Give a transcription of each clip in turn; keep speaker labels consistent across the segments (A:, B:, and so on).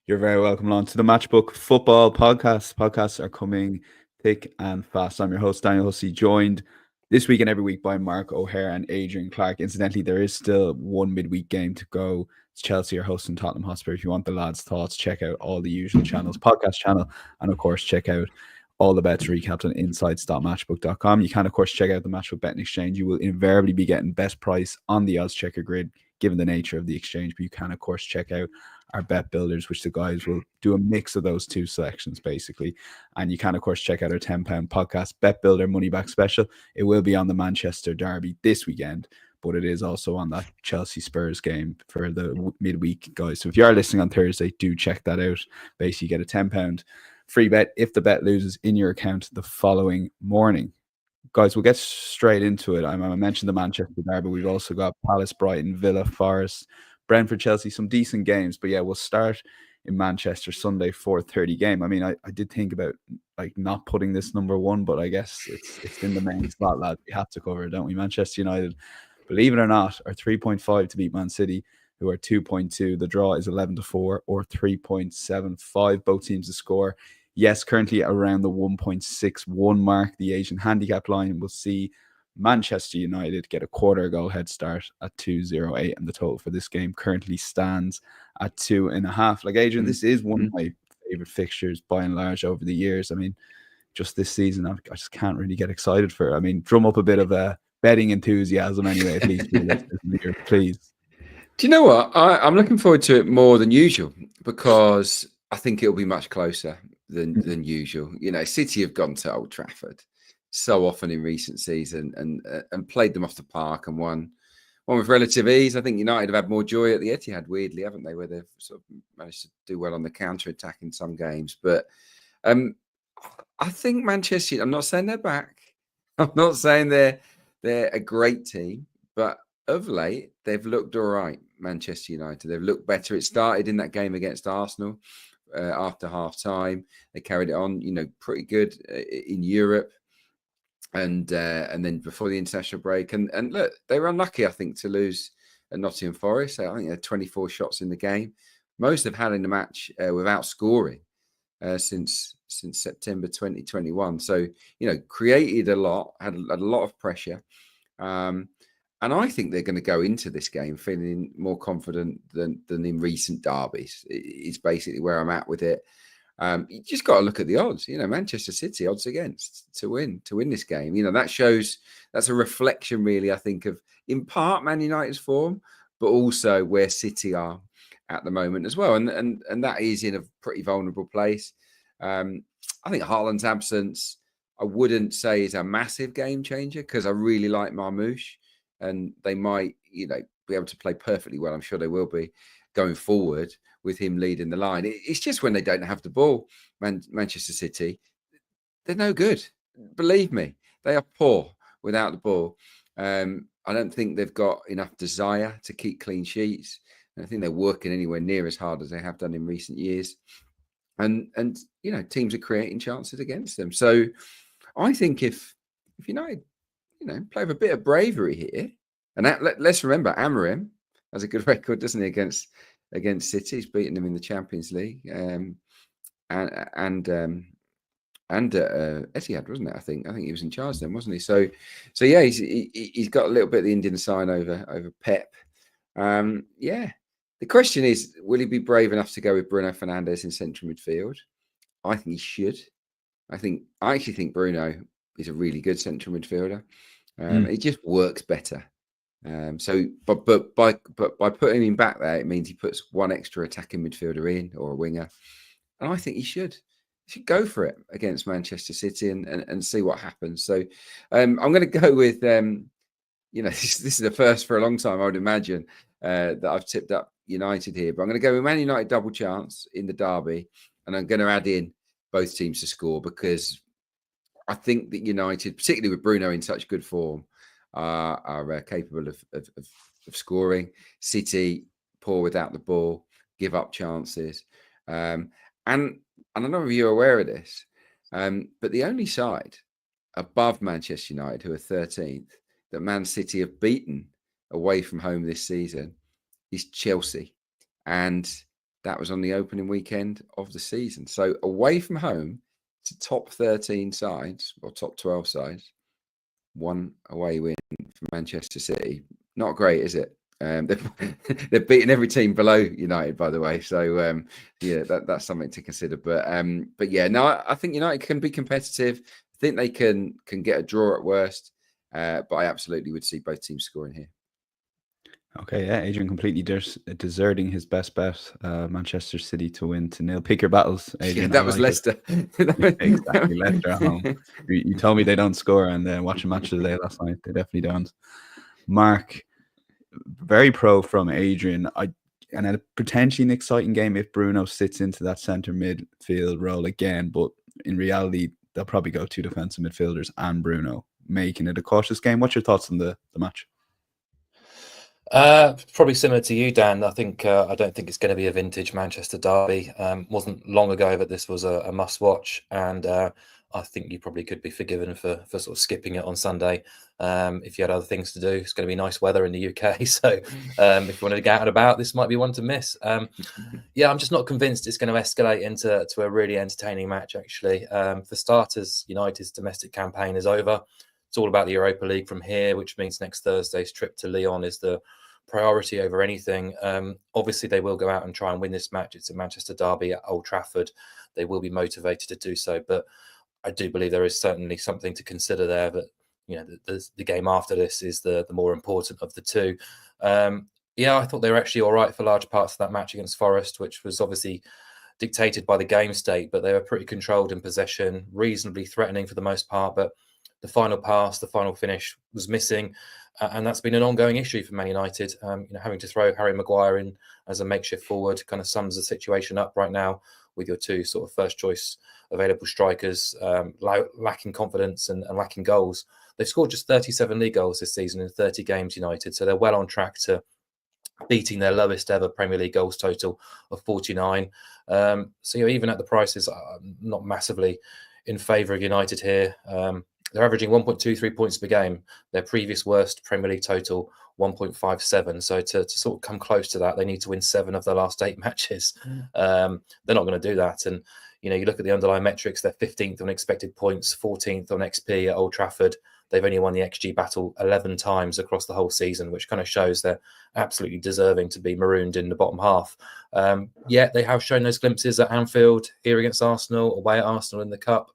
A: You're very welcome along to the Matchbook Football Podcast. Podcasts are coming thick and fast. I'm your host, Daniel Hussey, joined this week and every week by Mark O'Haire and Adrian Clarke. Incidentally, there is still one midweek game to go. It's Chelsea are hosting Tottenham Hotspur. If you want the lads' thoughts, check out all the usual channels, podcast channel, and of course, check out all the bets recapped on insights.matchbook.com. You can, of course, check out the Matchbook Betting Exchange. You will invariably be getting best price on the odds checker grid, given the nature of the exchange. But you can, of course, check out our bet builders, which the guys will do a mix of those two selections basically. And you can, of course, check out our £10 podcast bet builder money back special. It will be on the Manchester Derby this weekend, but it is also on that Chelsea Spurs game for the midweek, guys. So if you are listening on Thursday, do check that out. Basically, you get a £10 free bet if the bet loses in your account the following morning. Guys, we'll get straight into it. I mentioned the Manchester Derby. We've also got Palace, Brighton, Villa, Forest, Brentford, Chelsea, some decent games. But yeah, we'll start in Manchester Sunday 4:30 game. I mean, I did think about like not putting this number one, but I guess it's in the main slot, lad. We have to cover it, don't we? Manchester United, believe it or not, are 3.5 to beat Man City, who are 2.2. The draw is 11-4 or 3.75. Both teams to score. Yes, currently around the 1.61 mark. The Asian handicap line will see Manchester United get a quarter goal head start at 2.08, and the total for this game currently stands at 2.5. Like, Adrian, this is one of my favorite fixtures by and large over the years. I mean, just this season, I just can't really get excited for it. I mean, drum up a bit of a betting enthusiasm anyway, at least, please.
B: Do you know what? I'm looking forward to it more than usual because I think it'll be much closer than usual. You know, City have gone to Old Trafford so often in recent season and played them off the park and won with relative ease. I think United have had more joy at the Etihad, weirdly, haven't they, where they've sort of managed to do well on the counter-attack in some games. But I think Manchester, I'm not saying they're back. I'm not saying they're a great team, but of late, they've looked all right, Manchester United. They've looked better. It started in that game against Arsenal after half-time. They carried it on, pretty good in Europe. And then before the international break, and look, they were unlucky, I think, to lose at Nottingham Forest. I think they had 24 shots in the game. Most have had in the match without scoring since September 2021. So, created a lot, had a lot of pressure. And I think they're going to go into this game feeling more confident than in recent derbies. It's basically where I'm at with it. You just got to look at the odds. Manchester City odds against to win this game. That's a reflection, really, I think, of in part Man United's form, but also where City are at the moment as well. And that is in a pretty vulnerable place. I think Haaland's absence, I wouldn't say is a massive game changer because I really like Marmoush, and they might, be able to play perfectly well. I'm sure they will be going forward with him leading the line. It's just when they don't have the ball, Manchester City, they're no good. Believe me, they are poor without the ball. I don't think they've got enough desire to keep clean sheets. I think they're working anywhere near as hard as they have done in recent years. And teams are creating chances against them. So I think if United, play with a bit of bravery here, and let's remember, Amorim has a good record, doesn't he, against City? He's beaten them in the Champions League, and Etihad, wasn't it? I think he was in charge then, wasn't he? So yeah, he's got a little bit of the Indian sign over Pep. The question is, will he be brave enough to go with Bruno Fernandes in central midfield? I think he should. I actually think Bruno is a really good central midfielder. It just works better. But by putting him back there, it means he puts one extra attacking midfielder in, or a winger, and I think he should go for it against Manchester City and see what happens. So I'm going to go with this is the first for a long time, I would imagine, that I've tipped up United here, but I'm going to go with Man United double chance in the derby, and I'm going to add in both teams to score because I think that United, particularly with Bruno in such good form, are capable of scoring. City poor without the ball, give up chances, and I don't know if you're aware of this, but the only side above Manchester United, who are 13th, that Man City have beaten away from home this season is Chelsea, and That was on the opening weekend of the season. So away from home to top 13 sides or top 12 sides, 1 away win for Manchester City. Not great, is it? They've beaten every team below United, by the way. So yeah, that's something to consider. But yeah, no, I think United can be competitive. I think they can get a draw at worst. But I absolutely would see both teams scoring here.
A: Okay, yeah, Adrian completely deserting his best bet, Manchester City to win 2-0. Pick your battles, Adrian.
B: Yeah, that was Leicester.
A: Exactly, Leicester at home. You told me they don't score, and then watching Match of the Day last night, they definitely don't. Mark, very pro from Adrian. And a potentially an exciting game if Bruno sits into that centre midfield role again, but in reality, they'll probably go 2 defensive midfielders and Bruno, making it a cautious game. What's your thoughts on the match?
C: Probably similar to you, Dan. I think I don't think it's going to be a vintage Manchester derby. Wasn't long ago that this was a must-watch, and I think you probably could be forgiven for sort of skipping it on Sunday if you had other things to do. It's going to be nice weather in the UK, so if you wanted to get out and about, this might be one to miss. Yeah, I'm just not convinced it's going to escalate into a really entertaining match. Actually, for starters, United's domestic campaign is over. It's all about the Europa League from here, which means next Thursday's trip to Lyon is the priority over anything. Obviously, they will go out and try and win this match. It's a Manchester derby at Old Trafford. They will be motivated to do so, but I do believe there is certainly something to consider there. That the game after this is the more important of the two. Yeah, I thought they were actually all right for large parts of that match against Forest, which was obviously dictated by the game state, but they were pretty controlled in possession, reasonably threatening for the most part, but the final pass, the final finish was missing, and that's been an ongoing issue for Man United. Having to throw Harry Maguire in as a makeshift forward kind of sums the situation up right now with your two sort of first choice available strikers lacking confidence and lacking goals. They've scored just 37 league goals this season in 30 games, United, so they're well on track to beating their lowest ever Premier League goals total of 49. So even at the prices, I'm not massively in favour of United here. They're averaging 1.23 points per game. Their previous worst Premier League total, 1.57. So to sort of come close to that, they need to win 7 of their last 8 matches. They're not going to do that. And, you look at the underlying metrics, they're 15th on expected points, 14th on XP at Old Trafford. They've only won the XG battle 11 times across the whole season, which kind of shows they're absolutely deserving to be marooned in the bottom half. Yet they have shown those glimpses at Anfield, here against Arsenal, away at Arsenal in the Cup.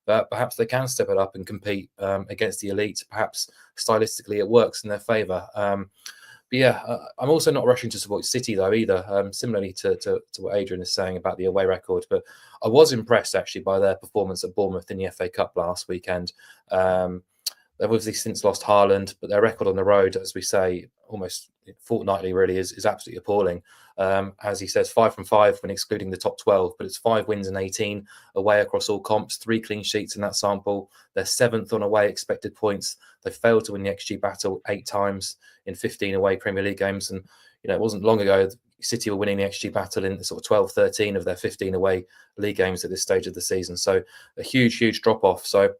C: But perhaps they can step it up and compete against the elite. Perhaps stylistically it works in their favour. But yeah, I'm also not rushing to support City though either, similarly to what Adrian is saying about the away record. But I was impressed actually by their performance at Bournemouth in the FA Cup last weekend. They've obviously since lost Haaland, but their record on the road, as we say, almost fortnightly really is absolutely appalling. As he says, 5 from 5 when excluding the top 12, but it's 5 wins and 18 away across all comps, 3 clean sheets in that sample. They're 7th on away expected points. They failed to win the XG battle 8 times in 15 away Premier League games. And, it wasn't long ago City were winning the XG battle in sort of 12, 13 of their 15 away league games at this stage of the season. So a huge drop off. So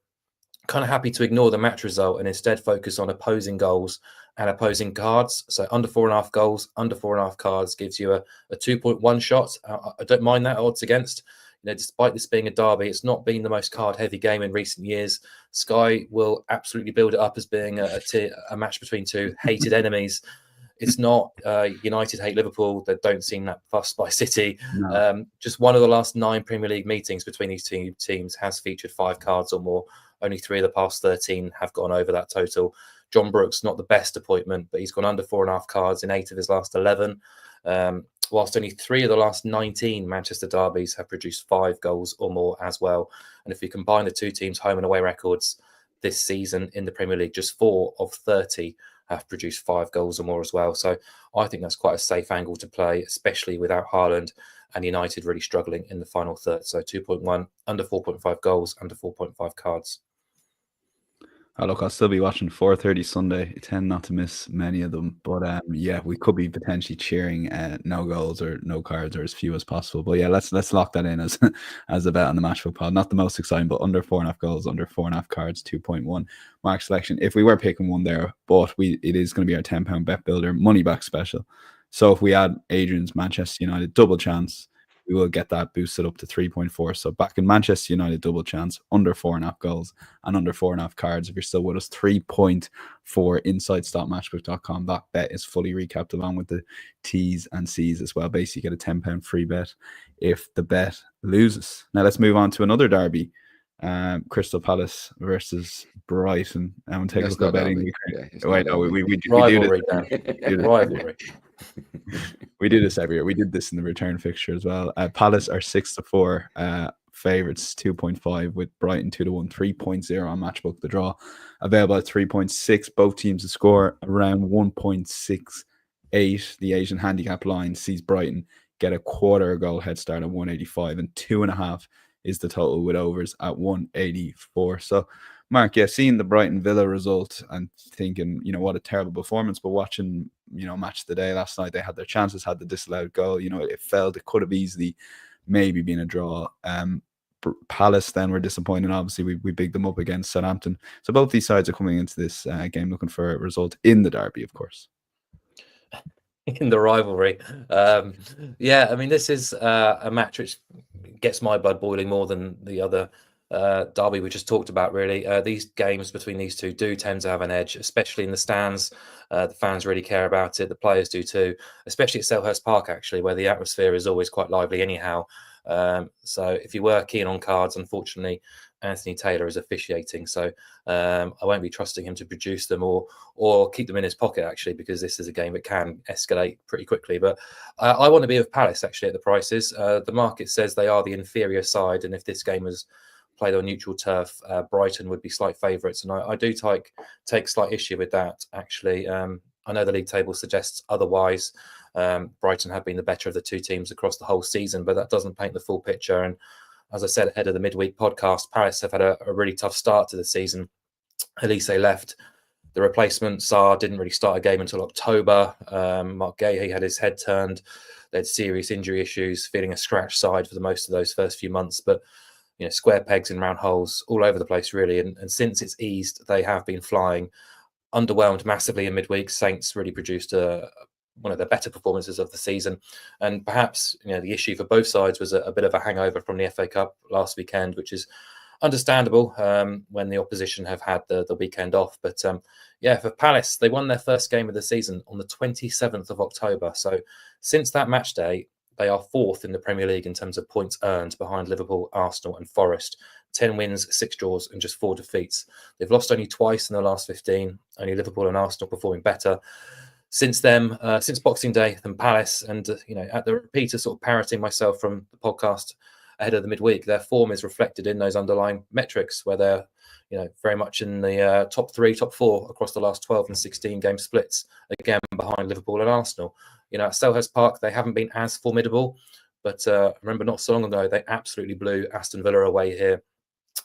C: kind of happy to ignore the match result and instead focus on opposing goals and opposing cards. So under 4.5 goals, under 4.5 cards gives you a 2.1 shot. I don't mind that odds against. Despite this being a derby, it's not been the most card-heavy game in recent years. Sky will absolutely build it up as being a match between two hated enemies. It's not United hate Liverpool. They don't seem that fussed by City. No. Just one of the last 9 Premier League meetings between these two teams has featured 5 cards or more. Only 3 of the past 13 have gone over that total. John Brooks, not the best appointment, but he's gone under 4.5 cards in 8 of his last 11. Whilst only 3 of the last 19 Manchester derbies have produced 5 goals or more as well. And if you combine the two teams' home and away records this season in the Premier League, just 4 of 30 have produced 5 goals or more as well. So I think that's quite a safe angle to play, especially without Haaland and United really struggling in the final third. So 2.1, under 4.5 goals, under 4.5 cards.
A: Oh, look, I'll still be watching 4:30 Sunday. I tend not to miss many of them. But yeah, we could be potentially cheering no goals or no cards or as few as possible. But yeah, let's lock that in as a bet on the Matchbook pod. Not the most exciting, but under 4.5 goals, under 4.5 cards, 2.1 mark selection. If we were picking one there, but it is going to be our £10 bet builder money back special. So if we add Adrian's Manchester United double chance, we will get that boosted up to 3.4. So back in Manchester United double chance, under 4.5 goals and under 4.5 cards. If you're still with us, 3.4 inside stopmatchbook.com. That bet is fully recapped along with the T's and C's as well. Basically, you get a £10 free bet if the bet loses. Now let's move on to another derby. Crystal Palace versus Brighton. And take a look at betting. We do
C: rivalry.
A: Rivalry. We do this every year. We did this in the return fixture as well. Palace are 6-4 favorites, 2.5 with Brighton 2-1, 3.0 on Matchbook. The draw available at 3.6. Both teams to score around 1.68. The Asian handicap line sees Brighton get a quarter goal head start at 185, and 2.5 is the total with overs at 184. So, Mark, seeing the Brighton Villa result and thinking, what a terrible performance, but watching, Match of the Day last night, they had their chances, had the disallowed goal. It failed. It could have easily maybe been a draw. Palace then were disappointing. Obviously, we bigged them up against Southampton. So both these sides are coming into this game looking for a result in the derby, of course.
C: In the rivalry. This is a match which gets my blood boiling more than the other derby we just talked about, really. These games between these two do tend to have an edge, especially in the stands. The fans really care about it. The players do too, especially at Selhurst Park, actually, where the atmosphere is always quite lively anyhow. So if you were keen on cards, unfortunately, Anthony Taylor is officiating, so I won't be trusting him to produce them or keep them in his pocket, actually, because this is a game that can escalate pretty quickly. But I want to be with Palace, actually, at the prices. The market says they are the inferior side, and if this game was played on neutral turf, Brighton would be slight favourites, and I do take slight issue with that, actually. I know the league table suggests otherwise. Brighton have been the better of the two teams across the whole season, but that doesn't paint the full picture. And as I said ahead of the midweek podcast, Palace have had a really tough start to the season. Elise left. The replacement, Sarr, didn't really start a game until October. Mark Gahey had his head turned. They had serious injury issues, feeling a scratch side for the most of those first few months. But, square pegs in round holes all over the place, really. And since it's eased, they have been flying. Underwhelmed massively in midweek. Saints really produced one of the better performances of the season, and perhaps the issue for both sides was a bit of a hangover from the FA Cup last weekend, which is understandable when the opposition have had the weekend off. But for Palace, they won their first game of the season on the 27th of October. So since that match day, they are fourth in the Premier League in terms of points earned, behind Liverpool, Arsenal and Forest. 10 wins, 6 draws and just 4 defeats. They've lost only twice in the last 15, only Liverpool and Arsenal performing better since Boxing Day than Palace. And at the repeater, sort of parroting myself from the podcast ahead of the midweek, their form is reflected in those underlying metrics, where they're very much in the top 3, top 4 across the last 12 and 16 game splits, again behind Liverpool and Arsenal. At Selhurst Park, they haven't been as formidable, but remember, not so long ago, they absolutely blew Aston Villa away here.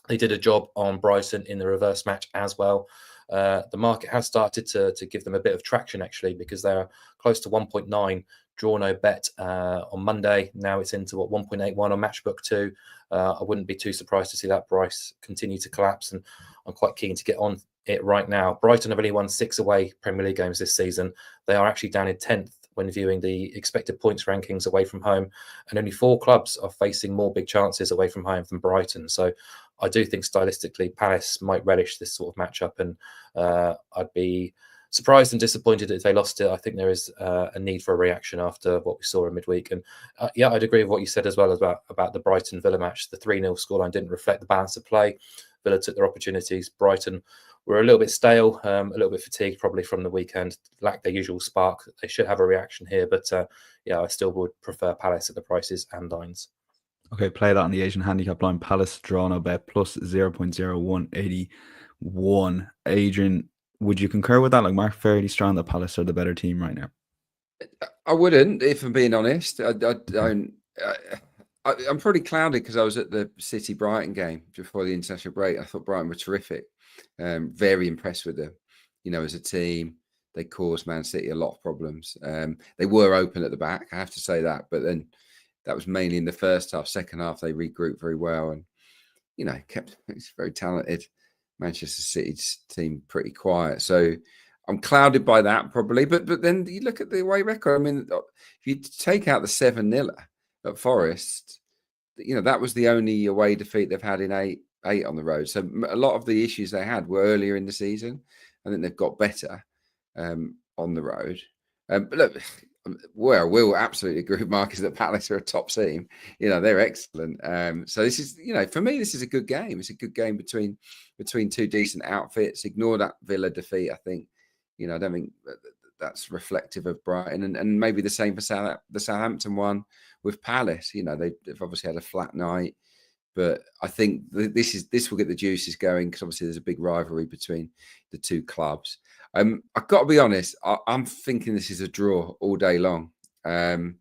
C: They did a job on Brighton in the reverse match as well. The market has started to give them a bit of traction, actually, because they're close to 1.9 draw no bet on Monday. Now it's into 1.81 on Matchbook too. I wouldn't be too surprised to see that price continue to collapse, and I'm quite keen to get on it right now. Brighton have only won 6 away Premier League games this season. They are actually down in 10th when viewing the expected points rankings away from home, and only 4 clubs are facing more big chances away from home than Brighton. So I do think stylistically Palace might relish this sort of matchup, and I'd be surprised and disappointed if they lost it. I think there is a need for a reaction after what we saw in midweek. And I'd agree with what you said as well about the Brighton Villa match. The 3-0 scoreline didn't reflect the balance of play. Villa took their opportunities. Brighton were a little bit stale, a little bit fatigued probably from the weekend, lacked their usual spark. They should have a reaction here, but I still would prefer Palace at the prices and lines.
A: Okay, play that on the Asian handicap line. Palace draw no bet plus 0.0181. Adrian, would you concur with that? Like, Mark, fairly strong that Palace are the better team right now.
B: I wouldn't, if I'm being honest. I don't. I'm pretty clouded because I was at the City Brighton game before the international break. I thought Brighton were terrific. Very impressed with them. As a team, they caused Man City a lot of problems. They were open at the back, I have to say that, but then that was mainly in the first half. Second half, they regrouped very well, and it's very talented. Manchester City's team pretty quiet. So I'm clouded by that probably, but then you look at the away record. I mean, if you take out the 7-0 at Forest, that was the only away defeat they've had in eight on the road. So a lot of the issues they had were earlier in the season. I think they've got better on the road. But look, where I will absolutely agree with Mark is that Palace are a top team. They're excellent. So this is, for me, this is a good game. It's a good game between two decent outfits. Ignore that Villa defeat. I think, I don't think that's reflective of Brighton, and maybe the same for the Southampton one with Palace. They've obviously had a flat night, but I think this will get the juices going because obviously there's a big rivalry between the two clubs. I've got to be honest. I'm thinking this is a draw all day long. For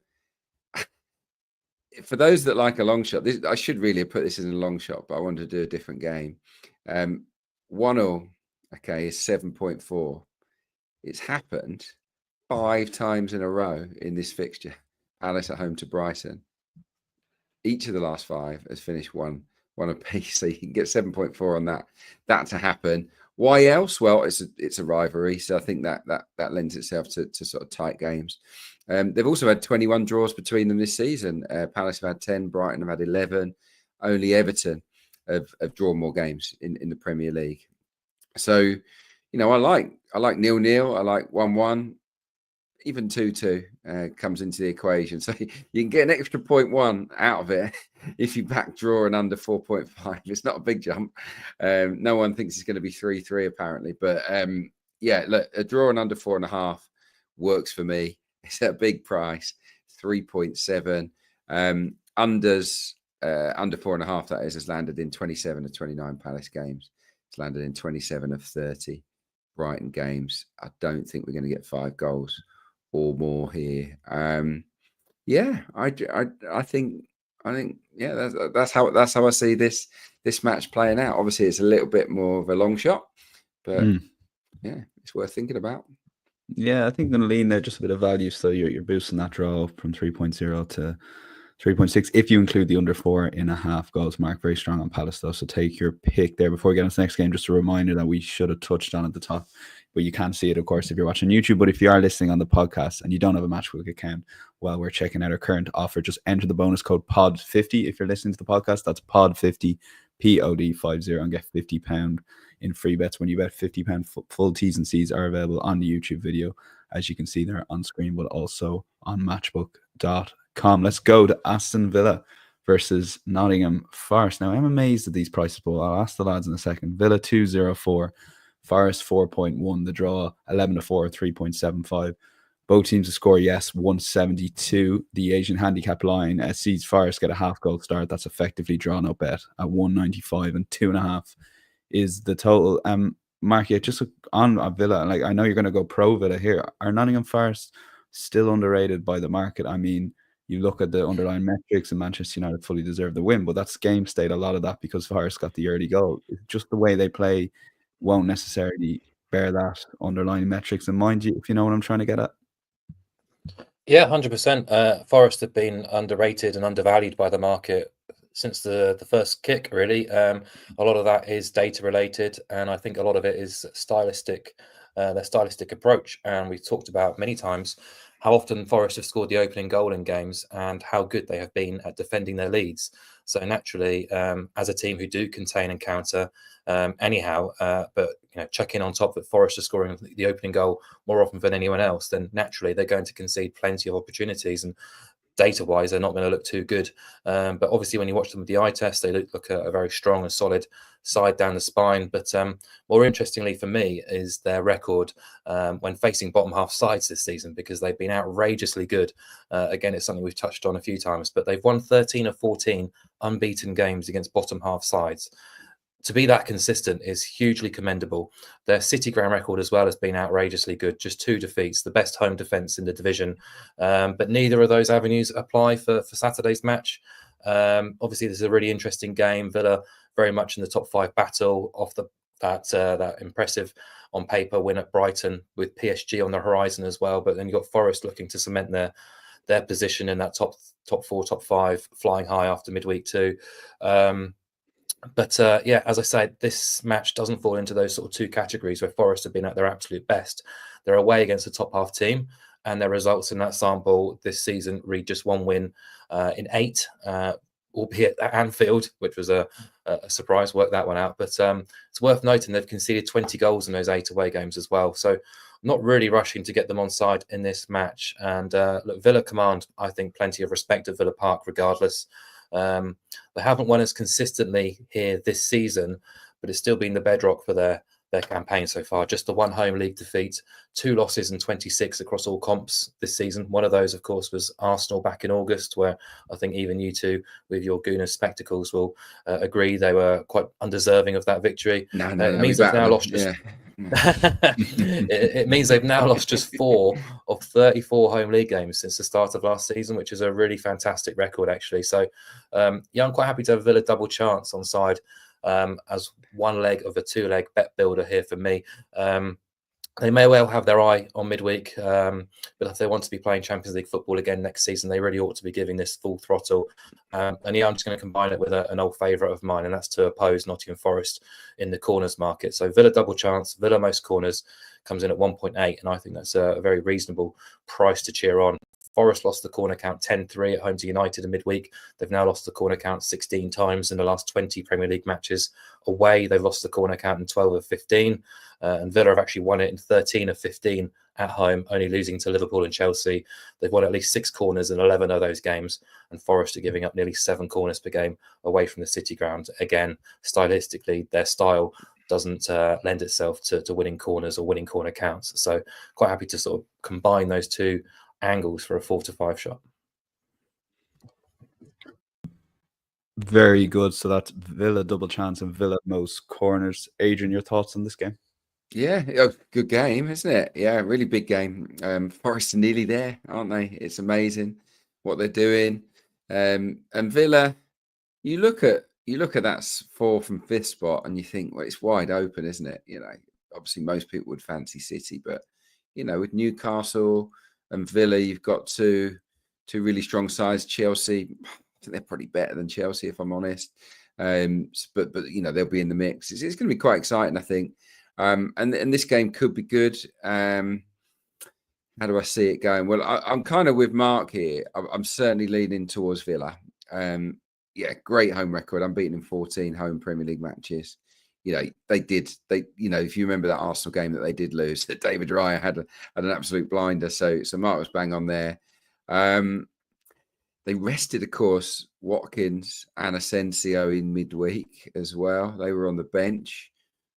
B: those that like a long shot, I should really have put this in a long shot, but I wanted to do a different game. 1-1, okay, is 7.4. It's happened 5 times in a row in this fixture. Palace at home to Brighton. Each of the last 5 has finished one apiece, so you can get 7.4 on that to happen. Why else? Well, it's a rivalry, so I think that lends itself to sort of tight games. They've also had 21 draws between them this season. Palace have had 10, Brighton have had 11. Only Everton have drawn more games in the Premier League. So, I like 0-0. I like 1-1. Even 2-2 comes into the equation. So you can get an extra 0.1 out of it if you back draw and under 4.5. It's not a big jump. No one thinks it's going to be 3-3 apparently. But look, a draw and under 4.5 works for me. It's at a big price, 3.7. Unders under 4.5, that is, has landed in 27 of 29 Palace games. It's landed in 27 of 30 Brighton games. I don't think we're going to get 5 goals or more here. I think that's how I see this match playing out. Obviously, it's a little bit more of a long shot, but it's worth thinking about.
A: Yeah, I think I'm going to lean there just a bit of value. So you're boosting that draw from 3.0 to 3.6 if you include the under 4.5 goals. Mark, very strong on Palace though, so take your pick there. Before we get on to the next game, just a reminder that we should have touched on at the top, but you can't see it, of course, if you're watching YouTube. But if you are listening on the podcast and you don't have a Matchbook account while we're checking out our current offer, just enter the bonus code POD50 if you're listening to the podcast. That's POD50, POD50, and get £50 in free bets when you bet £50. Full T's and C's are available on the YouTube video, as you can see there on screen, but also on matchbook.com. Let's go to Aston Villa versus Nottingham Forest. Now, I'm amazed at these prices, but I'll ask the lads in a second. Villa 2.04, Forest 4.1. The draw 11-4, 3.75. Both teams to score, yes, 172. The Asian handicap line sees Forest get a half goal start. That's effectively drawn up bet at 195, and 2.5 is the total. Mark, just on Villa, like, I know you're going to go pro Villa here. Are Nottingham Forest still underrated by the market? I mean, you look at the underlying metrics and Manchester United fully deserve the win, but that's game state, a lot of that because Forest got the early goal. It's just the way they play won't necessarily bear that underlying metrics in mind, if you know what I'm trying to get at.
C: Yeah, 100%. Forest have been underrated and undervalued by the market since the first kick, really. A lot of that is data related, and I think a lot of it is stylistic, their stylistic approach. And we've talked about many times how often Forest have scored the opening goal in games and how good they have been at defending their leads. So naturally, as a team who do contain and counter anyhow, but check in on top that Forest are scoring the opening goal more often than anyone else, then naturally they're going to concede plenty of opportunities, and data-wise they're not going to look too good. But obviously when you watch them with the eye test, they look a very strong and solid side down the spine. But more interestingly for me is their record when facing bottom half sides this season, because they've been outrageously good. Again, it's something we've touched on a few times, but they've won 13 of 14 unbeaten games against bottom half sides. To be that consistent is hugely commendable. Their City ground record as well has been outrageously good. Just 2 defeats, the best home defence in the division. But neither of those avenues apply for Saturday's match. Obviously, this is a really interesting game. Villa very much in the top 5 battle off that impressive on paper win at Brighton, with PSG on the horizon as well. But then you've got Forest looking to cement their position in that top 4, top 5, flying high after midweek 2. But yeah, as I said, this match doesn't fall into those sort of two categories where Forest have been at their absolute best. They're away against a top half team, and their results in that sample this season read just one win in 8, albeit at Anfield, which was a surprise. Work that one out. But it's worth noting they've conceded 20 goals in those 8 away games as well. So not really rushing to get them on side in this match. And look, Villa command, I think, plenty of respect at Villa Park regardless. They haven't won as consistently here this season, but it's still been the bedrock for their campaign so far. Just the one home league defeat, 2 losses and 26 across all comps this season. One of those, of course, was Arsenal back in August, where I think even you two, with your Gooner spectacles, will agree they were quite undeserving of that victory. It means they've now lost just. It means they've now lost just 4 of 34 home league games since the start of last season, which is a really fantastic record, actually. So, yeah, I'm quite happy to have Villa double chance on side as one leg of a 2-leg bet builder here for me. They may well have their eye on midweek, but if they want to be playing Champions League football again next season, they really ought to be giving this full throttle. And yeah, I'm just going to combine it with an old favourite of mine, and that's to oppose Nottingham Forest in the corners market. So Villa double chance, Villa most corners comes in at 1.8, and I think that's a very reasonable price to cheer on. Forest lost the corner count 10-3 at home to United in midweek. They've now lost the corner count 16 times in the last 20 Premier League matches. Away, they've lost the corner count in 12 of 15. And Villa have actually won it in 13 of 15 at home, only losing to Liverpool and Chelsea. They've won at least 6 corners in 11 of those games. And Forest are giving up nearly 7 corners per game away from the City ground. Again, stylistically, their style doesn't lend itself to winning corners or winning corner counts. So quite happy to sort of combine those two angles for a 4 to 5 shot.
A: Very good. So that's Villa double chance and Villa most corners. Adrian, your thoughts on this game?
B: Yeah, good game, isn't it? Yeah, really big game. Forest are nearly there, aren't they? It's amazing what they're doing. And Villa, you look at that 4th and 5th spot and you think, well, it's wide open, isn't it? You know, obviously most people would fancy City, but you know, with Newcastle and Villa, you've got two really strong sides. Chelsea, I think they're probably better than Chelsea, if I'm honest. But you know, they'll be in the mix. It's going to be quite exciting, I think. And this game could be good. How do I see it going? Well, I'm kind of with Mark here. I'm certainly leaning towards Villa. Yeah, great home record. Unbeaten in 14 home Premier League matches. You know, you know, if you remember that Arsenal game that they did lose, that David Raya had an absolute blinder. So Mark was bang on there. They rested, of course, Watkins and Asensio in midweek as well. They were on the bench.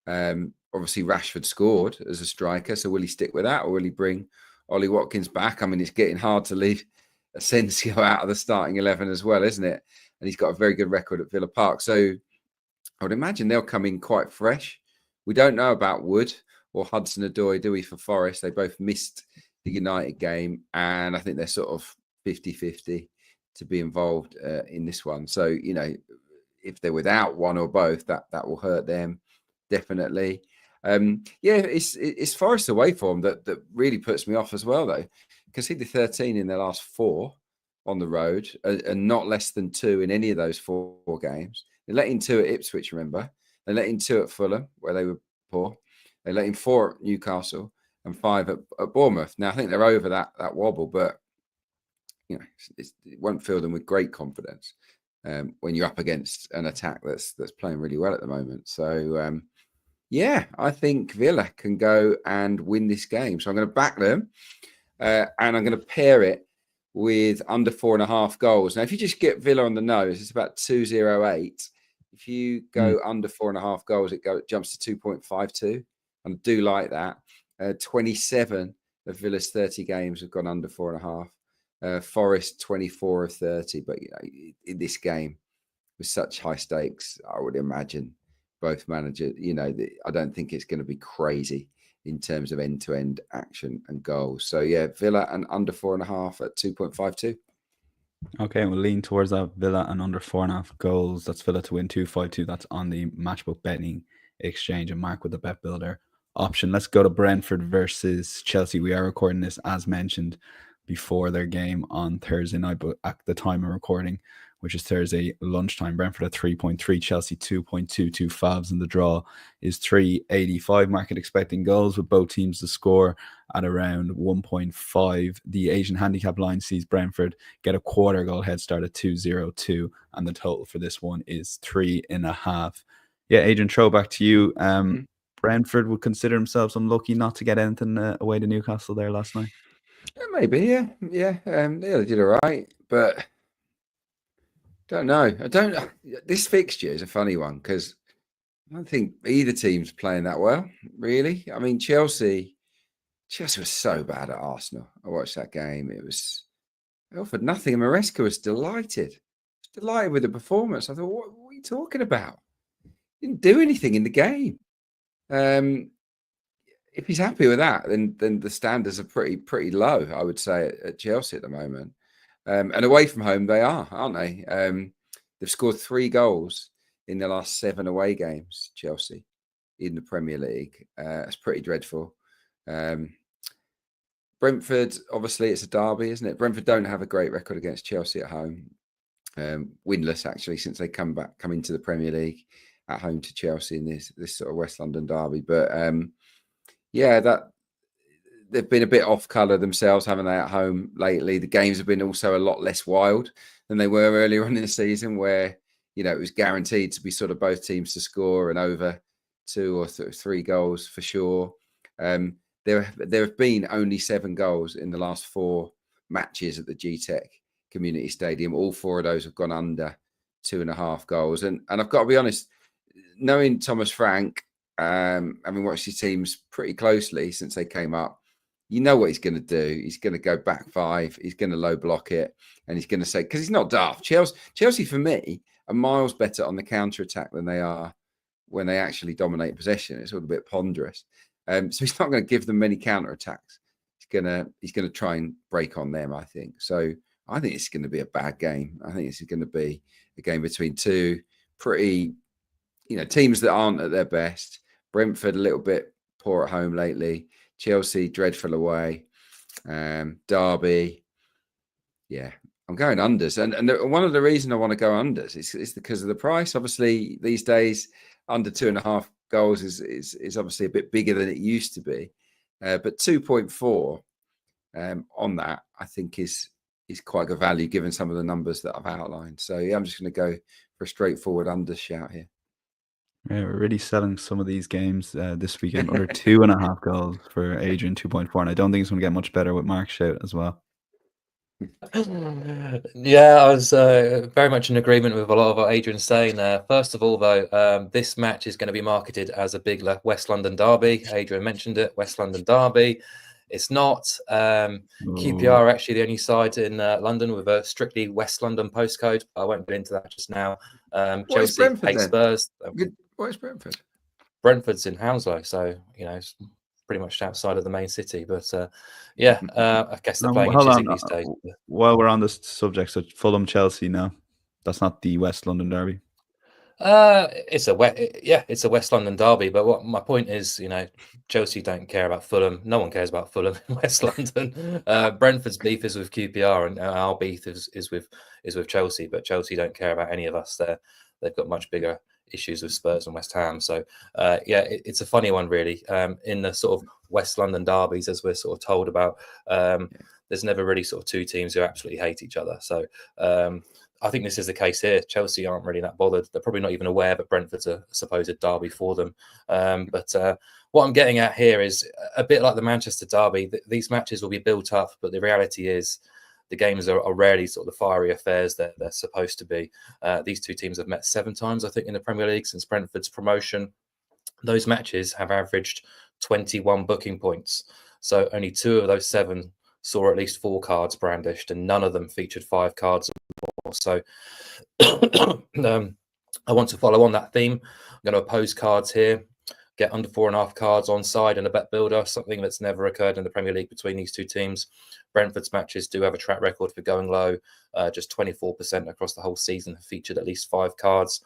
B: Obviously, Rashford scored as a striker. So will he stick with that or will he bring Ollie Watkins back? I mean, it's getting hard to leave Asensio out of the starting 11 as well, isn't it? And he's got a very good record at Villa Park. So I would imagine they'll come in quite fresh. We don't know about Wood or Hudson-Odoi, do we, for Forest? They both missed the United game, and I think they're sort of 50-50 to be involved in this one. So, you know, if they're without one or both, that will hurt them, definitely. Yeah, it's Forest away form that really puts me off as well, though. Conceded 13 in their last 4 on the road, and not less than 2 in any of those 4 games. They let in 2 at Ipswich, remember? They let in 2 at Fulham, where they were poor. They let in 4 at Newcastle and 5 at Bournemouth. Now, I think they're over that wobble, but you know, it won't fill them with great confidence when you're up against an attack that's playing really well at the moment. So, yeah, I think Villa can go and win this game. So I'm going to back them, and I'm going to pair it with under 4.5 goals. Now, if you just get Villa on the nose, it's about 2.08. If you go under 4.5 goals, it jumps to 2.52. And I do like that. 27 of Villa's 30 games have gone under 4.5. Forest 24 of 30. But you know, in this game with such high stakes, I would imagine both managers, you know, I don't think it's going to be crazy in terms of end-to-end action and goals. So yeah, Villa and under 4.5 at 2.52.
A: Okay, we'll lean towards that. Villa and under 4.5 goals. That's Villa to win 2.52. That's on the Matchbook betting exchange, and Mark with the bet builder option. Let's go to Brentford versus Chelsea. We are recording this, as mentioned, before their game on Thursday night, but at the time of recording, which is Thursday lunchtime. Brentford at 3.3, Chelsea 2.22. Favs in the draw is 3.85. Market expecting goals with both teams to score at around 1.5. The Asian handicap line sees Brentford get a quarter goal head start at 2.02, and the total for this one is 3.5. Yeah, Adrian, throw back to you. Brentford would consider themselves unlucky not to get anything away to Newcastle there last night.
B: Maybe, yeah. They did all right, but don't know. This fixture is a funny one because I don't think either team's playing that well, really. I mean, Chelsea was so bad at Arsenal. I watched that game. They offered nothing, and Maresca was delighted. With the performance. I thought, what are you talking about? Didn't do anything in the game. If he's happy with that, then the standards are pretty low, I would say, at Chelsea at the moment. And away from home, they are, aren't they? They've scored 3 goals in the last 7 away games, Chelsea, in the Premier League. That's pretty dreadful. Brentford, obviously, it's a derby, isn't it? Brentford don't have a great record against Chelsea at home. Winless, actually, since they come into the Premier League at home to Chelsea in this sort of West London derby. But that they've been a bit off colour themselves, haven't they, at home lately? The games have been also a lot less wild than they were earlier on in the season, where it was guaranteed to be sort of both teams to score and over 2 or 3 goals for sure. There have been only 7 goals in the last 4 matches at the GTEC Community Stadium. All 4 of those have gone under 2.5 goals, and I've got to be honest, knowing Thomas Frank, having watched his teams pretty closely since they came up, you know what he's going to do. He's going to go back 5. He's going to low block it, and he's going to say, because he's not daft. Chelsea, for me, are miles better on the counter attack than they are when they actually dominate possession. It's all a bit ponderous. So he's not going to give them many counter attacks. He's going to try and break on them, I think. So I think it's going to be a bad game. I think it's going to be a game between 2 pretty, teams that aren't at their best. Brentford a little bit poor at home lately. Chelsea dreadful away. Derby, yeah, I'm going unders, and one of the reasons I want to go unders is because of the price. Obviously, these days under 2.5 goals is obviously a bit bigger than it used to be, but 2.4 on that I think is quite good value given some of the numbers that I've outlined. So yeah, I'm just going to go for a straightforward unders shout here.
A: Yeah, we're really selling some of these games this weekend under 2.5 goals for Adrian 2.4, and I don't think it's going to get much better with Mark's shout as well.
C: Yeah, I was very much in agreement with a lot of what Adrian's saying there. First of all, though, this match is going to be marketed as a big West London derby. Adrian mentioned it, West London derby. It's not. QPR are actually the only side in London with a strictly West London postcode. I won't get into that just now. Chelsea hate Spurs.
B: What is Brentford?
C: Brentford's in Hounslow, so it's pretty much outside of the main city. But I guess they're playing in Chiswick these days.
A: While we're on this subject, so Fulham, Chelsea, no, that's not the West London derby.
C: It's a West London derby, but what my point is, Chelsea don't care about Fulham. No one cares about Fulham in West London. Brentford's beef is with QPR, and our beef is with Chelsea. But Chelsea don't care about any of us. They've got much bigger issues with Spurs and West Ham. So it's a funny one, really. In the sort of West London derbies, as we're sort of told about, there's never really sort of 2 teams who absolutely hate each other. So I think this is the case here. Chelsea aren't really that bothered. They're probably not even aware that Brentford's a supposed derby for them. But what I'm getting at here is a bit like the Manchester derby. These matches will be built up, but the reality is the games are rarely sort of the fiery affairs that they're supposed to be. These 2 teams have met 7 times, I think, in the Premier League since Brentford's promotion. Those matches have averaged 21 booking points. So only 2 of those 7 saw at least 4 cards brandished, and none of them featured 5 cards or more. So I want to follow on that theme. I'm going to oppose cards here, get under 4.5 cards on side and a bet builder, something that's never occurred in the Premier League between these 2 teams. Brentford's matches do have a track record for going low. Just 24% across the whole season have featured at least 5 cards.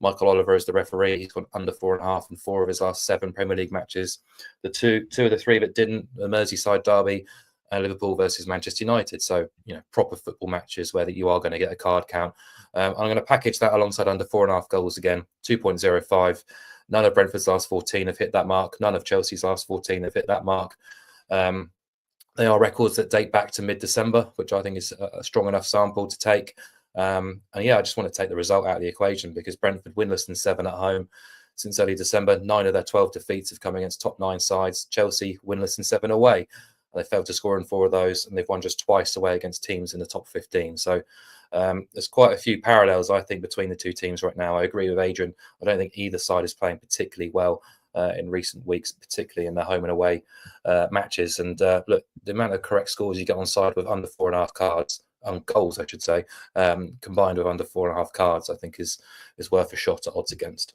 C: Michael Oliver is the referee. He's gone under 4.5 in 4 of his last 7 Premier League matches. The two of the 3 that didn't, the Merseyside derby, and Liverpool versus Manchester United. So, proper football matches where that you are going to get a card count. I'm going to package that alongside under 4.5 goals again, 2.05. None of Brentford's last 14 have hit that mark. None of Chelsea's last 14 have hit that mark. They are records that date back to mid-December, which I think is a strong enough sample to take. And yeah, I just want to take the result out of the equation because Brentford winless than 7 at home since early December. 9 of their 12 defeats have come against top 9 sides. Chelsea winless than 7 away. They failed to score in 4 of those, and they've won just twice away against teams in the top 15. So there's quite a few parallels, I think, between the two teams right now. I agree with Adrian. I don't think either side is playing particularly well in recent weeks, particularly in the home and away matches. And look, the amount of correct scores you get on side with under 4.5 cards, goals, I should say, combined with under 4.5 cards, I think is worth a shot at odds against.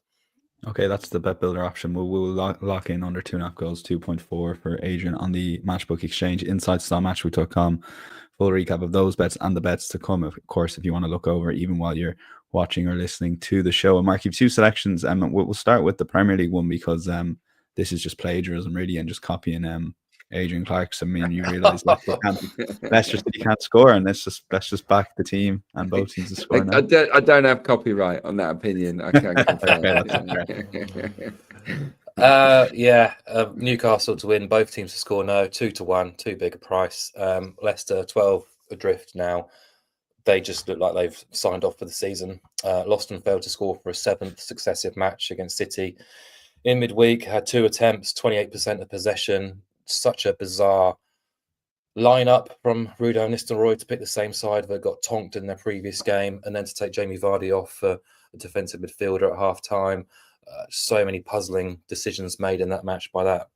A: Okay, that's the bet builder option. We'll lock in under 2.5 goals, 2.4 for Adrian on the Matchbook Exchange. Inside StarMatchbook.com. Full recap of those bets and the bets to come, of course, if you want to look over even while you're watching or listening to the show. And Mark, you've 2 selections, and we'll start with the Premier League one because this is just plagiarism really and just copying Adrian Clarke. So I mean, you realise Leicester City can't score, and let's just back the team and both teams to score now.
B: I don't have copyright on that opinion. I can confirm.
C: Newcastle to win, both teams to score no, 2-1, too big a price. Leicester 12 adrift now. They just look like they've signed off for the season. Lost and failed to score for a 7th successive match against City in midweek. Had 2 attempts, 28% of possession. Such a bizarre lineup from Rudo Nistelrooy to pick the same side that got tonked in their previous game, and then to take Jamie Vardy off for a defensive midfielder at half time. So many puzzling decisions made in that match by that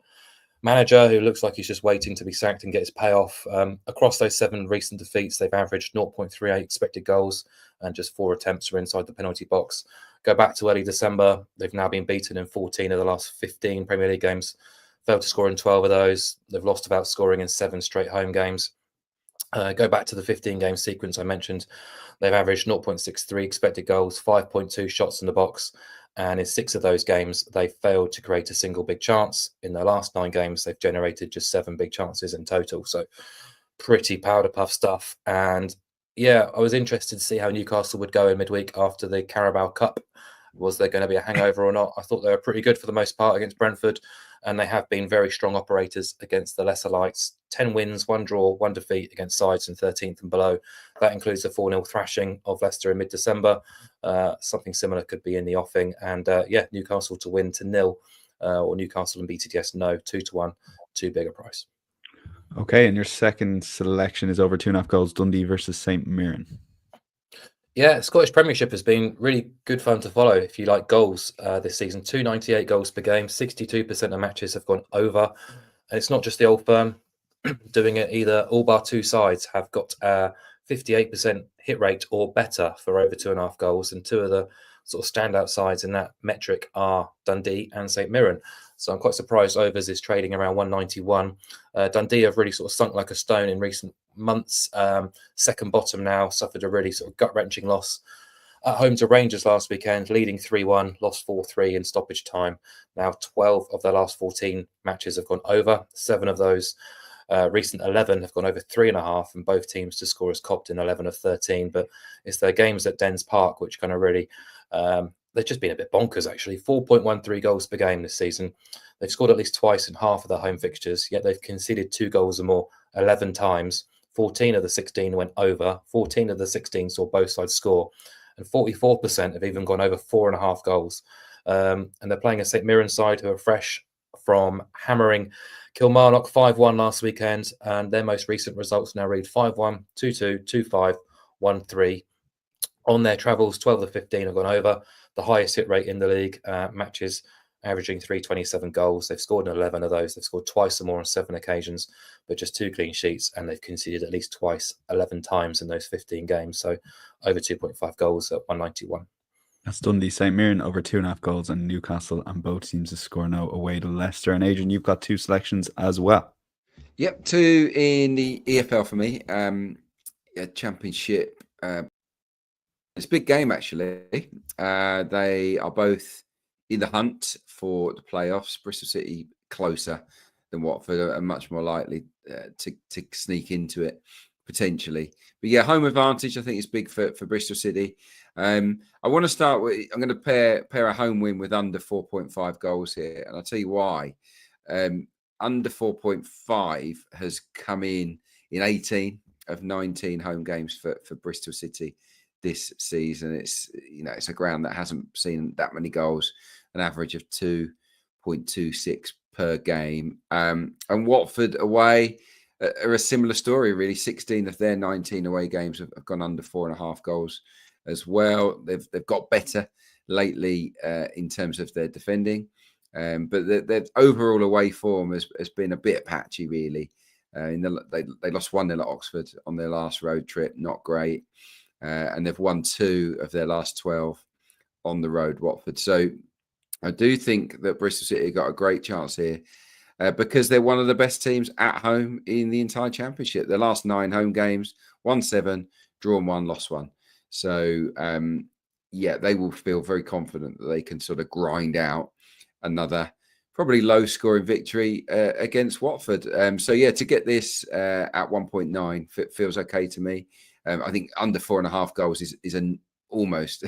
C: manager, who looks like he's just waiting to be sacked and get his payoff. Across those 7 recent defeats, they've averaged 0.38 expected goals, and just 4 attempts are inside the penalty box. Go back to early December, they've now been beaten in 14 of the last 15 Premier League games. Failed to score in 12 of those. They've lost without scoring in 7 straight home games. Go back to the 15-game sequence I mentioned. They've averaged 0.63 expected goals, 5.2 shots in the box, and in 6 of those games, they failed to create a single big chance. In their last 9 games, they've generated just 7 big chances in total. So pretty powder puff stuff. And yeah, I was interested to see how Newcastle would go in midweek after the Carabao Cup. Was there going to be a hangover or not? I thought they were pretty good for the most part against Brentford, and they have been very strong operators against the lesser lights. 10 wins, 1 draw, 1 defeat against sides in 13th and below. That includes a 4-0 thrashing of Leicester in mid-December. Something similar could be in the offing. And Newcastle to win to 0, or Newcastle and BTTS no, 2-1, too big a price.
A: Okay, and your second selection is over 2.5 goals, Dundee versus St Mirren.
C: Yeah, Scottish Premiership has been really good fun to follow if you like goals this season. 298 goals per game, 62% of matches have gone over. And it's not just the old firm doing it either. All bar 2 sides have got a 58% hit rate or better for over 2.5 goals. And 2 of the sort of standout sides in that metric are Dundee and St Mirren. So I'm quite surprised overs is trading around 191. Dundee have really sort of sunk like a stone in recent months. Second bottom now, suffered a really sort of gut-wrenching loss at home to Rangers last weekend, leading 3-1, lost 4-3 in stoppage time. Now 12 of their last 14 matches have gone over. 7 of those recent 11 have gone over 3.5, and both teams to score as copped in 11 of 13. But it's their games at Dens Park which kind of really... they've just been a bit bonkers, actually. 4.13 goals per game this season. They've scored at least twice in half of their home fixtures, yet they've conceded 2 goals or more 11 times. 14 of the 16 went over. 14 of the 16 saw both sides score. And 44% have even gone over 4.5 goals. And they're playing a St Mirren side who are fresh from hammering Kilmarnock 5-1 last weekend. And their most recent results now read 5-1, 2-2, 2-5, 1-3. On their travels, 12 of 15 have gone over. The highest hit rate in the league, matches averaging 327 goals. They've scored in 11 of those. They've scored twice or more on 7 occasions, but just 2 clean sheets, and they've conceded at least twice 11 times in those 15 games. So over 2.5 goals at 191.
A: That's Dundee, St Mirren over 2.5 goals, and Newcastle and both teams to score now away to Leicester. And Adrian, you've got 2 selections as well.
B: Yep, 2 in the EFL for me. Championship. It's a big game, actually. They are both in the hunt for the playoffs. Bristol City closer than Watford are much more likely to sneak into it potentially. But yeah, home advantage I think is big for Bristol City. I want to start with, I'm going to pair a home win with under 4.5 goals here, and I'll tell you why. Under 4.5 has come in 18 of 19 home games for Bristol City this season. It's it's a ground that hasn't seen that many goals, an average of 2.26 per game. And Watford away are a similar story, really. 16 of their 19 away games have gone under 4.5 goals as well. They've got better lately in terms of their defending. But their overall away form has been a bit patchy, really. They lost 1-0 at Oxford on their last road trip, not great. And they've won 2 of their last 12 on the road, Watford. So I do think that Bristol City got a great chance here because they're one of the best teams at home in the entire Championship. Their last 9 home games, won 7, drawn 1, lost 1. So, they will feel very confident that they can sort of grind out another probably low-scoring victory against Watford. To get this at 1.9 feels okay to me. I think under 4.5 goals is an almost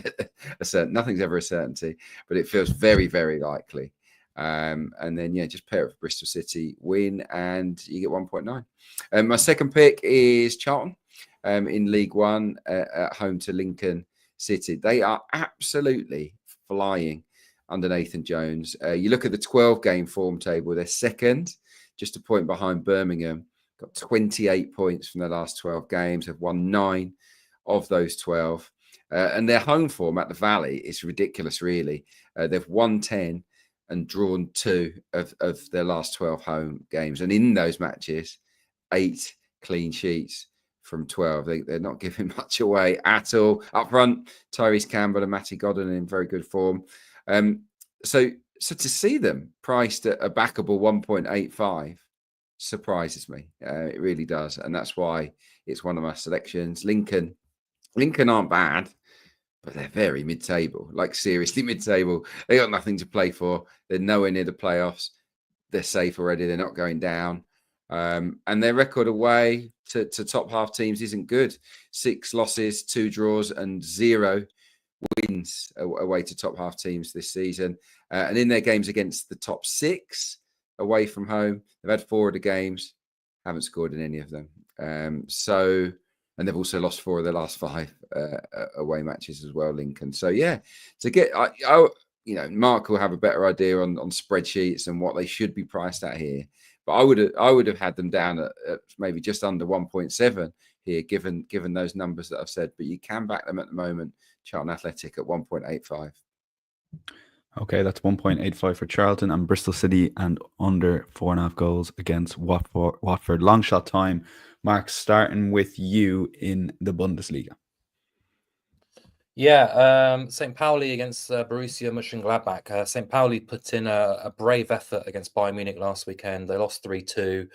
B: a certain. Nothing's ever a certainty, but it feels very, very likely. And then just pair it with Bristol City win, and you get 1.9. My second pick is Charlton in League One at home to Lincoln City. They are absolutely flying under Nathan Jones. You look at the 12-game form table, they're second, just a point behind Birmingham. Got 28 points from their last 12 games, have won 9 of those 12. And their home form at the Valley is ridiculous, really. They've won 10 and drawn 2 of their last 12 home games. And in those matches, 8 clean sheets from 12. They're not giving much away at all. Up front, Tyrese Campbell and Matty Godden in very good form. So to see them priced at a backable 1.85 surprises me. It really does. And that's why it's one of my selections. Lincoln aren't bad, but they're very mid-table, like seriously mid-table. They got nothing to play for. They're nowhere near the playoffs. They're safe already. They're not going down. And their record away to top half teams isn't good. 6 losses, 2 draws, and 0 wins away to top half teams this season. And in their games against the top 6 away from home, they've had 4 of the games, haven't scored in any of them. And they've also lost 4 of their last 5 away matches as well, Lincoln. So to get, Mark will have a better idea on spreadsheets and what they should be priced at here. But I would have had them down at maybe just under 1.7 here, given those numbers that I've said. But you can back them at the moment. Charlton Athletic at 1.85.
A: Okay, that's 1.85 for Charlton and Bristol City, and under 4.5 goals against Watford. Long shot time. Mark, starting with you in the Bundesliga.
C: Yeah, St. Pauli against Borussia Mönchengladbach. St. Pauli put in a brave effort against Bayern Munich last weekend. They lost 3-2.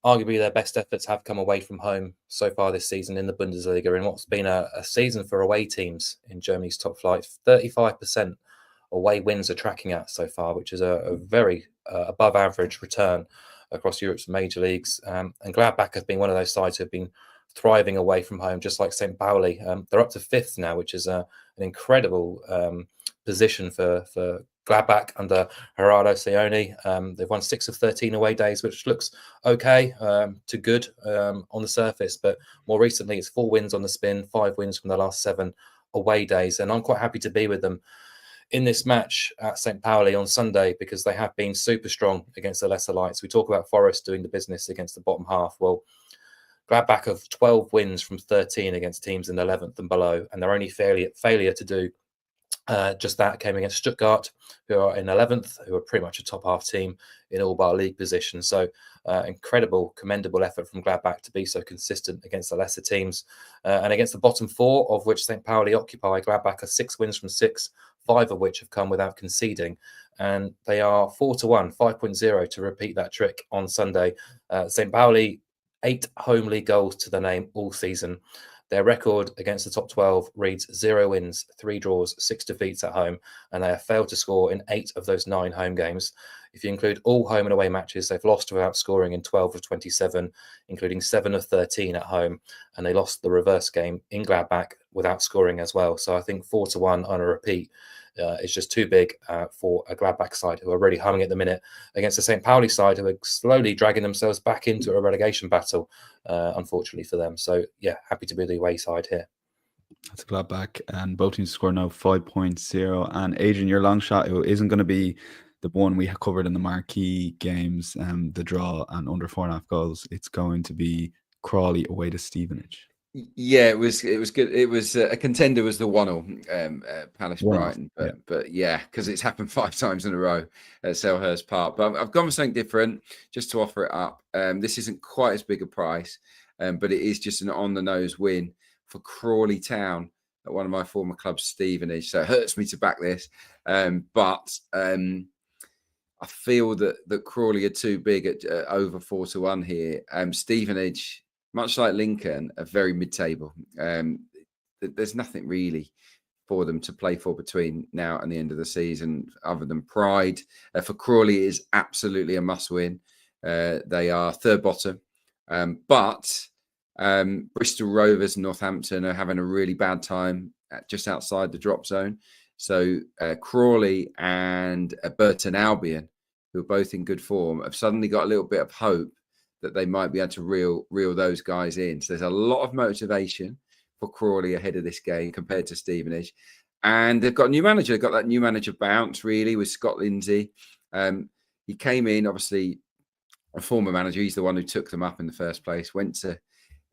C: Arguably, their best efforts have come away from home so far this season in the Bundesliga, in what's been a season for away teams in Germany's top flight. 35% away wins are tracking at so far, which is a very above average return across Europe's major leagues. And Gladbach has been one of those sides who have been thriving away from home, just like St. Pauli. They're up to 5th now, which is an incredible position for Gladbach under Gerardo Seoane. They've won 6 of 13 away days, which looks okay to good on the surface. But more recently, it's 4 wins on the spin, 5 wins from the last 7 away days. And I'm quite happy to be with them in this match at St. Pauli on Sunday, because they have been super strong against the lesser lights. We talk about Forest doing the business against the bottom half. Well, Gladbach have 12 wins from 13 against teams in 11th and below, and their only failure to do just that came against Stuttgart, who are in 11th, who are pretty much a top half team in all bar league position. So incredible, commendable effort from Gladbach to be so consistent against the lesser teams. And against the bottom 4, of which St. Pauli occupy, Gladbach are 6 wins from 6, 5 of which have come without conceding. And they are 4-1, 5.0 to repeat that trick on Sunday. St. Pauli, 8 home league goals to the name all season. Their record against the top 12 reads 0 wins, 3 draws, 6 defeats at home, and they have failed to score in 8 of those 9 home games. If you include all home and away matches, they've lost without scoring in 12 of 27, including 7 of 13 at home, and they lost the reverse game in Gladbach without scoring as well. So I think 4-1 on a repeat is just too big for a Gladbach side who are really humming at the minute against the St. Pauli side who are slowly dragging themselves back into a relegation battle, unfortunately for them. So, yeah, happy to be the away side here.
A: That's Gladbach, and both teams score now 5.0. And Adrian, your long shot, who isn't going to be the one we covered in the marquee games, the draw and under 4.5 goals, it's going to be Crawley away to Stevenage.
B: Yeah, it was good. It was a contender was the 1-0 Palace Brighton, but yeah, because it's happened 5 times in a row at Selhurst Park. But I've gone for something different just to offer it up. This isn't quite as big a price, but it is just an on the nose win for Crawley Town at one of my former clubs, Stevenage. So it hurts me to back this, but I feel that Crawley are too big at over 4-1 here. Stevenage, much like Lincoln, are very mid-table. There's nothing really for them to play for between now and the end of the season other than pride. For Crawley, it is absolutely a must-win. They are third bottom. But Bristol Rovers and Northampton are having a really bad time just outside the drop zone. So Crawley and Burton Albion, who are both in good form, have suddenly got a little bit of hope that they might be able to reel those guys in. So there's a lot of motivation for Crawley ahead of this game compared to Stevenage. And they've got a new manager. They've got that new manager bounce, really, with Scott Lindsay. He came in, obviously, a former manager. He's the one who took them up in the first place. Went to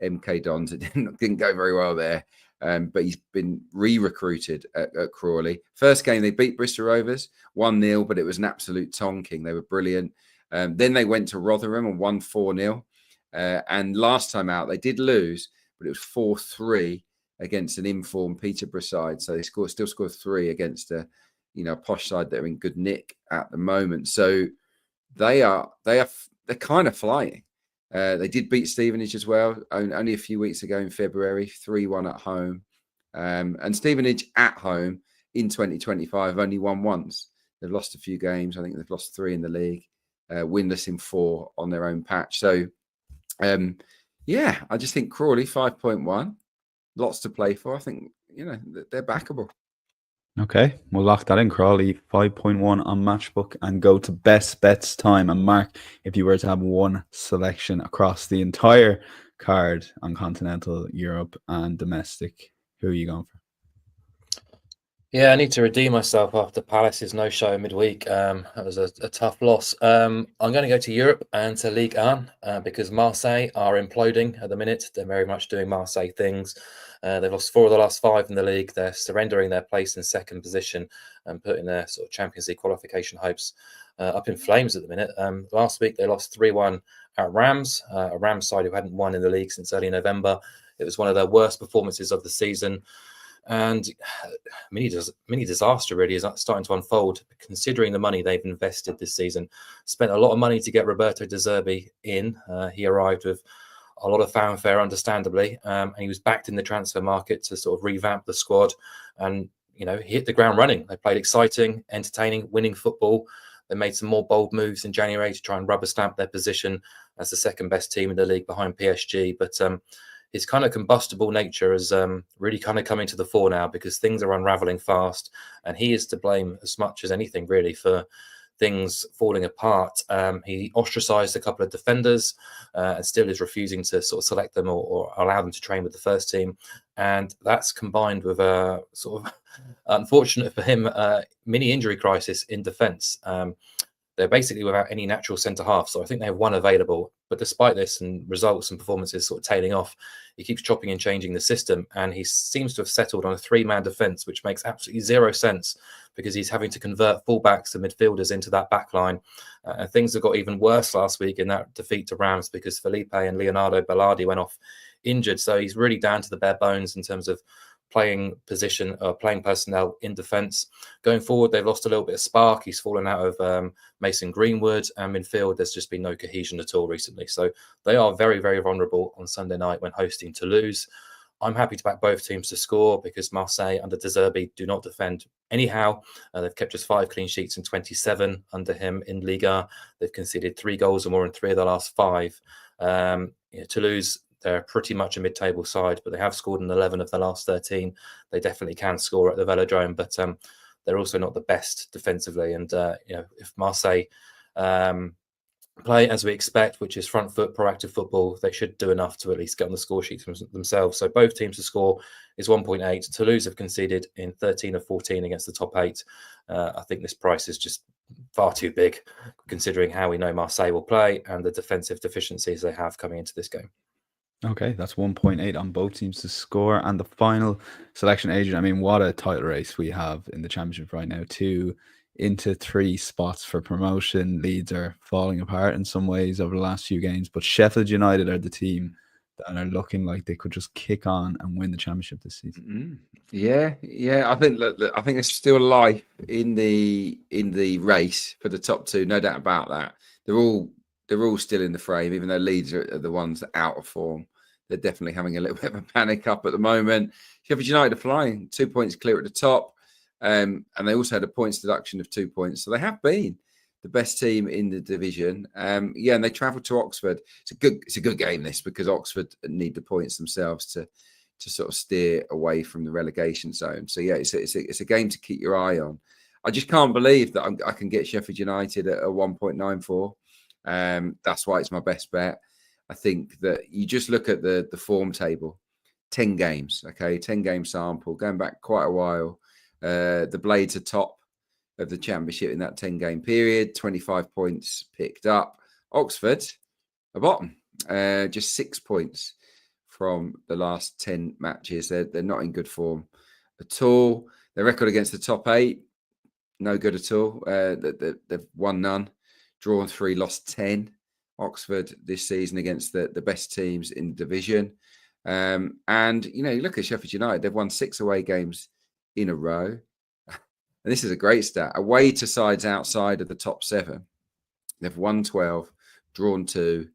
B: MK Dons. It didn't go very well there. But he's been re-recruited at Crawley. First game, they beat Bristol Rovers 1-0, but it was an absolute tonking. They were brilliant. Then they went to Rotherham and won 4-0. And last time out, they did lose, but it was 4-3 against an informed Peterborough side. So they still scored 3 against a posh side that are in good nick at the moment. So they're kind of flying. They did beat Stevenage as well, only a few weeks ago in February, 3-1 at home. And Stevenage at home in 2025 have only won once. They've lost a few games. I think they've lost 3 in the league, winless in 4 on their own patch. So, I just think Crawley 5.1, lots to play for. I think, they're backable.
A: Okay, we'll lock that in. Crawley 5.1 on Matchbook and go to best bets time. And Mark, if you were to have one selection across the entire card on continental Europe and domestic, who are you going for?
C: Yeah, I need to redeem myself after Palace's no-show midweek. That was a tough loss. I'm going to go to Europe and to Ligue 1 because Marseille are imploding at the minute. They're very much doing Marseille things. They've lost 4 of the last 5 in the league. They're surrendering their place in second position and putting their sort of Champions League qualification hopes up in flames at the minute. Last week, they lost 3-1 at Rams, a Rams side who hadn't won in the league since early November. It was one of their worst performances of the season. And mini disaster really is starting to unfold, considering the money they've invested this season. Spent a lot of money to get Roberto De Zerbi in. He arrived with a lot of fanfare, understandably, and he was backed in the transfer market to sort of revamp the squad and, hit the ground running. They played exciting, entertaining, winning football. They made some more bold moves in January to try and rubber stamp their position as the second best team in the league behind PSG. But his kind of combustible nature is really kind of coming to the fore now because things are unraveling fast, and he is to blame as much as anything really for things falling apart. He ostracized a couple of defenders and still is refusing to sort of select them or allow them to train with the first team. And that's combined with a sort of unfortunate for him mini injury crisis in defence. They're basically without any natural centre half. So I think they have one available. But despite this and results and performances sort of tailing off, he keeps chopping and changing the system. And he seems to have settled on a 3-man defence, which makes absolutely zero sense because he's having to convert fullbacks and midfielders into that back line. And things have got even worse last week in that defeat to Rams because Felipe and Leonardo Bellardi went off injured. So he's really down to the bare bones in terms of playing personnel in defence. Going forward, they've lost a little bit of spark. He's fallen out of Mason Greenwood, and midfield, there's just been no cohesion at all recently. So they are very, very vulnerable on Sunday night when hosting Toulouse. I'm happy to back both teams to score because Marseille under De Zerbi do not defend anyhow. They've kept just 5 clean sheets in 27 under him in Liga. They've conceded 3 goals or more in 3 of the last 5. Toulouse, they're pretty much a mid-table side, but they have scored in 11 of the last 13. They definitely can score at the Velodrome, but they're also not the best defensively. And if Marseille play as we expect, which is front foot, proactive football, they should do enough to at least get on the score sheets themselves. So both teams to score is 1.8. Toulouse have conceded in 13 of 14 against the top 8. I think this price is just far too big, considering how we know Marseille will play and the defensive deficiencies they have coming into this game.
A: Okay, that's 1.8 on both teams to score. And the final selection, Adrian, I mean, what a title race we have in the championship right now. 2 into 3 spots for promotion. Leeds are falling apart in some ways over the last few games, but Sheffield United are the team that are looking like they could just kick on and win the championship this season.
B: Yeah. I think there's still life in the race for the top 2, no doubt about that. They're all still in the frame, even though Leeds are the ones that are out of form. They're definitely having a little bit of a panic up at the moment. Sheffield United are flying, 2 points clear at the top. And they also had a points deduction of 2 points. So they have been the best team in the division. And they travelled to Oxford. It's a good game, this, because Oxford need the points themselves to sort of steer away from the relegation zone. So, it's a game to keep your eye on. I just can't believe that I can get Sheffield United at a 1.94. That's why it's my best bet. I think that you just look at the form table. 10 games, okay? 10-game sample, going back quite a while. The Blades are top of the championship in that 10-game period, 25 points picked up. Oxford are bottom, just 6 points from the last 10 matches. They're not in good form at all. Their record against the top 8, no good at all. They've won none, drawn 3, lost 10. Oxford this season against the best teams in the division. And you look at Sheffield United, they've won 6 away games in a row. And this is a great stat. Away to sides outside of the top 7, they've won 12, drawn 2,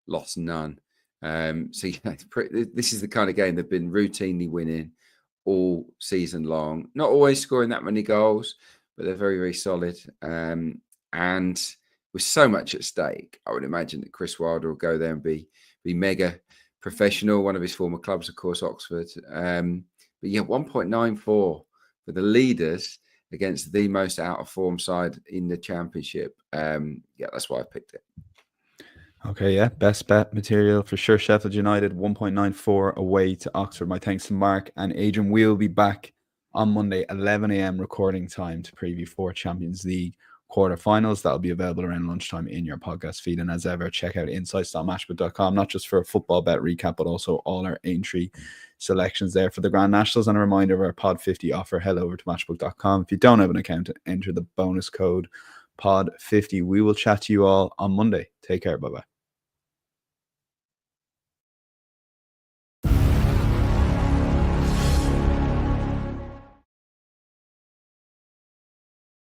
B: lost none. This is the kind of game they've been routinely winning all season long. Not always scoring that many goals, but they're very, very solid. And with so much at stake, I would imagine that Chris Wilder will go there and be mega professional. One of his former clubs, of course, Oxford. But 1.94 for the leaders against the most out of form side in the championship. That's why I picked it.
A: Okay, best bet material for sure. Sheffield United 1.94 away to Oxford. My thanks to Mark and Adrian. We'll be back on Monday 11 a.m. recording time to preview 4 Champions League quarterfinals. That'll be available around lunchtime in your podcast feed. And as ever, check out insights.matchbook.com, not just for a football bet recap, but also all our entry selections there for the Grand Nationals. And a reminder of our Pod 50 offer, head over to matchbook.com. If you don't have an account, enter the bonus code Pod 50. We will chat to you all on Monday. Take care. Bye-bye.